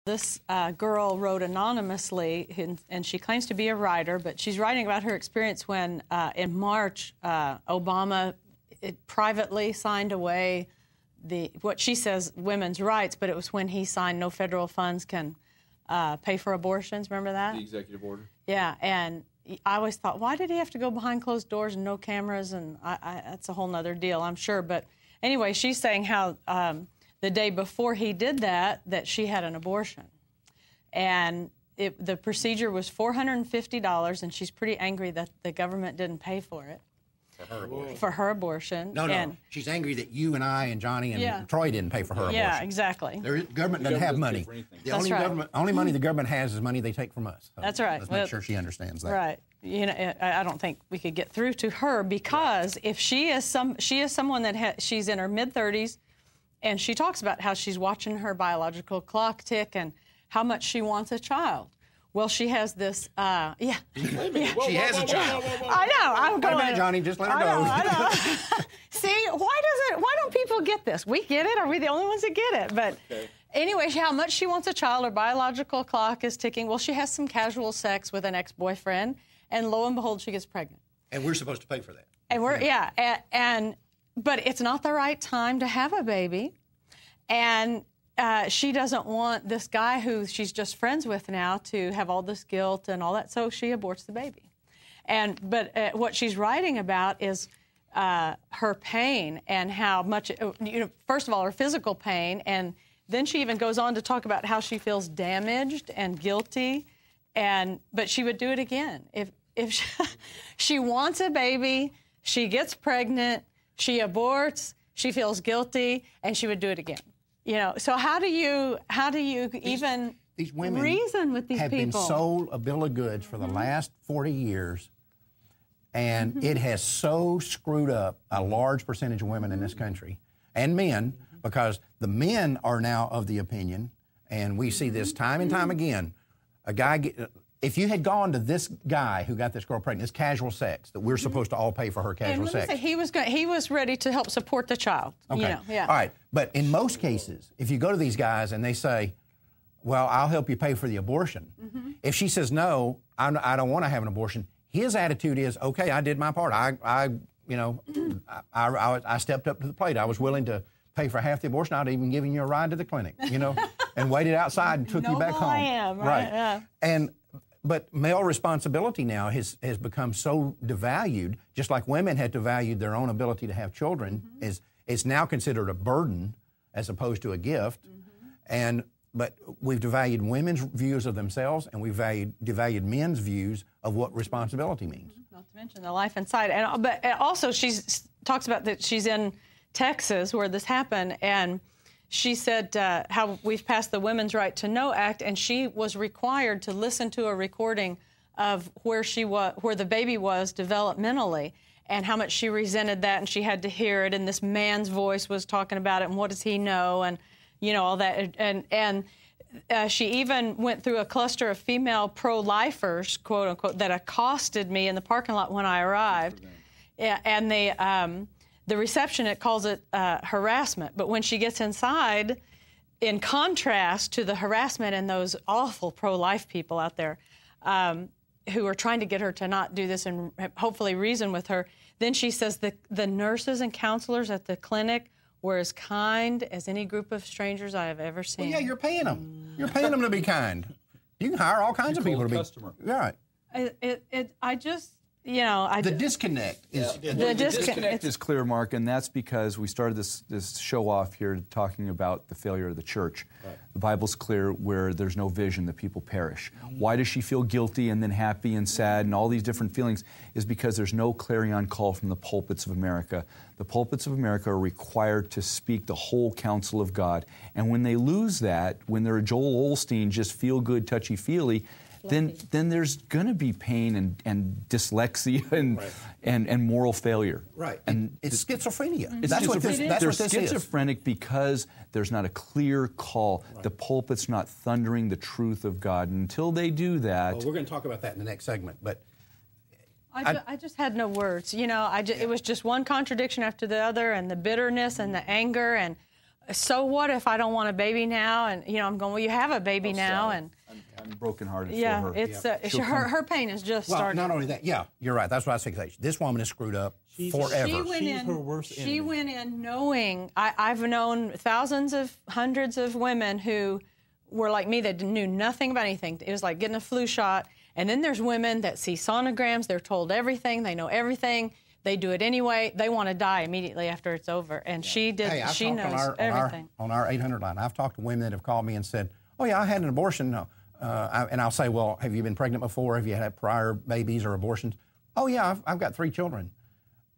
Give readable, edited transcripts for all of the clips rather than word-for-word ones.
this girl wrote anonymously, and she claims to be a writer, but she's writing about her experience when, in March, Obama privately signed away what she says women's rights, but it was when he signed no federal funds can pay for abortions. Remember that? The executive order. Yeah, and I always thought, why did he have to go behind closed doors and no cameras? And that's a whole nother deal, I'm sure. But anyway, she's saying how the day before he did that she had an abortion. And the procedure was $450, and she's pretty angry that the government didn't pay for it. For her abortion. No. She's angry that you and I and Johnny and Troy didn't pay for her abortion. Yeah, exactly. The government doesn't have money. The only money the government has is money they take from us. So that's right. Let's make sure she understands that. Right. You know, I don't think we could get through to her because if she is someone that she's in her mid-30s, and she talks about how she's watching her biological clock tick and how much she wants a child. Well, she has this, She has a child. I know. I'm going. Wait a minute, Johnny. Just let her go. I know. See, why don't people get this? We get it. Are we the only ones that get it? But anyway, how much she wants a child, her biological clock is ticking. Well, she has some casual sex with an ex-boyfriend, and lo and behold, she gets pregnant. And we're supposed to pay for that. And but it's not the right time to have a baby, and she doesn't want this guy who she's just friends with now to have all this guilt and all that, so she aborts the baby. But what she's writing about is her pain and how much, first of all, her physical pain, and then she even goes on to talk about how she feels damaged and guilty, but she would do it again. If she wants a baby, she gets pregnant, she aborts, she feels guilty, and she would do it again. You know, so how do you even these women reason with these have people? Been sold a bill of goods for the last 40 years, and it has so screwed up a large percentage of women in this country and men, because the men are now of the opinion, and we see this time and time again. A guy, if you had gone to this guy who got this girl pregnant, this casual sex that we're supposed to all pay for her casual sex. Say, he was ready to help support the child. Okay. You know, yeah. All right. But in most cases, if you go to these guys and they say, well, I'll help you pay for the abortion. If she says, no, I don't want to have an abortion, his attitude is, okay, I did my part. I stepped up to the plate. I was willing to pay for half the abortion. I'd even given you a ride to the clinic, and waited outside and took you back home. I am, right? Yeah. But male responsibility now has become so devalued, just like women had devalued their own ability to have children, it's now considered a burden as opposed to a gift. But we've devalued women's views of themselves, and we've devalued men's views of what responsibility means. Not to mention the life inside. But also she talks about that she's in Texas where this happened, and she said how we've passed the Women's Right to Know Act, and she was required to listen to a recording of where the baby was developmentally, and how much she resented that, and she had to hear it, and this man's voice was talking about it, and what does he know, and all that, and she even went through a cluster of female pro-lifers, quote unquote, that accosted me in the parking lot when I arrived, and the receptionist calls it harassment. But when she gets inside, in contrast to the harassment and those awful pro-life people out there who are trying to get her to not do this and hopefully reason with her, then she says the nurses and counselors at the clinic were as kind as any group of strangers I have ever seen. Well, yeah, you're paying them. You're paying them to be kind. You can hire all kinds of people to be. Customer. Right. The disconnect is clear, Mark, and that's because we started this show off here talking about the failure of the church. Right. The Bible's clear where there's no vision, the people perish. Why does she feel guilty and then happy and sad and all these different feelings? Is because there's no clarion call from the pulpits of America. The pulpits of America are required to speak the whole counsel of God. And when they lose that, when they're a Joel Osteen, just feel-good, touchy-feely, then there's going to be pain and dyslexia and moral failure. Right. And it's schizophrenia. That's what this is. They're schizophrenic because there's not a clear call. Right. The pulpit's not thundering the truth of God. And until they do that... Well, we're going to talk about that in the next segment, but... I just had no words. It was just one contradiction after the other, and the bitterness and the anger, and so what if I don't want a baby now? And, you know, I'm going, well, you have a baby now. And I'm brokenhearted yeah, for her. It's her pain is just well, starting. not only that, yeah, you're right. That's what I was thinking. This woman is screwed up forever. She's her worst enemy. She went in knowing, I've known hundreds of women who were like me that knew nothing about anything. It was like getting a flu shot. And then there's women that see sonograms. They're told everything. They know everything. They do it anyway. They want to die immediately after it's over. And she did. Hey, she knows everything. On our 800 line, I've talked to women that have called me and said, "Oh yeah, I had an abortion." No. And I'll say, "Well, have you been pregnant before? Have you had prior babies or abortions?" "Oh yeah, I've got 3 children."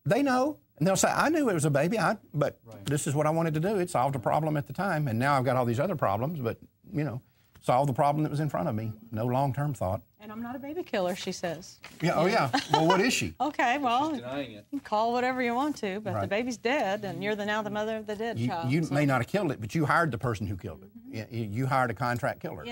They know, and they'll say, "I knew it was a baby, but this is what I wanted to do. It solved a problem at the time, and now I've got all these other problems, but you know, solved the problem that was in front of me. No long-term thought." And I'm not a baby killer, she says. Yeah. Oh yeah. Well, what is she? Okay. Well, She's denying it. you can call whatever you want to, but Right. the baby's dead, and you're now the mother of the dead child. You may not have killed it, but you hired the person who killed it. You hired a contract killer.